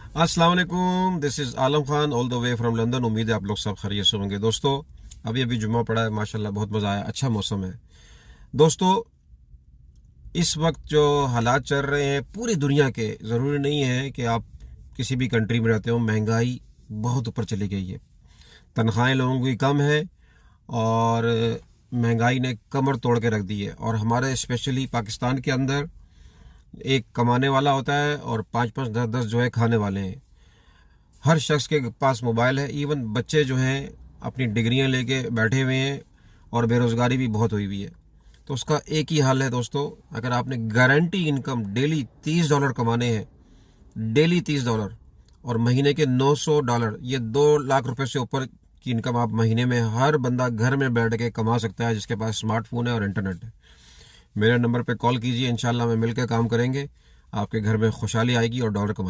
अस्सलाम वालेकुम, this is Alam Khan all the way from London. उम्मीद है आप लोग सब खैरियत से होंगे। दोस्तों अभी अभी जुम्मा पड़ा है, माशाल्लाह बहुत मज़ा आया, अच्छा मौसम है। दोस्तों इस वक्त जो हालात चल रहे हैं पूरी दुनिया के, ज़रूरी नहीं है कि आप किसी भी कंट्री में रहते हो, महंगाई बहुत ऊपर चली गई है। तनख्वाहें लोगों की कम है और महंगाई ने कमर तोड़ के रख दी है। और हमारे स्पेशली पाकिस्तान के अंदर एक कमाने वाला होता है और 5-5 10-10 जो है खाने वाले हैं। हर शख्स के पास मोबाइल है, इवन बच्चे जो हैं अपनी डिग्रियां लेके बैठे हुए हैं और बेरोज़गारी भी बहुत हुई हुई है। तो उसका एक ही हल है दोस्तों, अगर आपने गारंटी इनकम डेली $30 कमाने हैं, डेली $30 और महीने के $900, ये 2 लाख रुपए से ऊपर की इनकम आप महीने में हर बंदा घर में बैठ के कमा सकता है जिसके पास स्मार्टफोन है और इंटरनेट है। मेरे नंबर पे कॉल कीजिए, इंशाल्लाह मैं मिलकर काम करेंगे, आपके घर में खुशहाली आएगी और डॉलर कमाएंगे।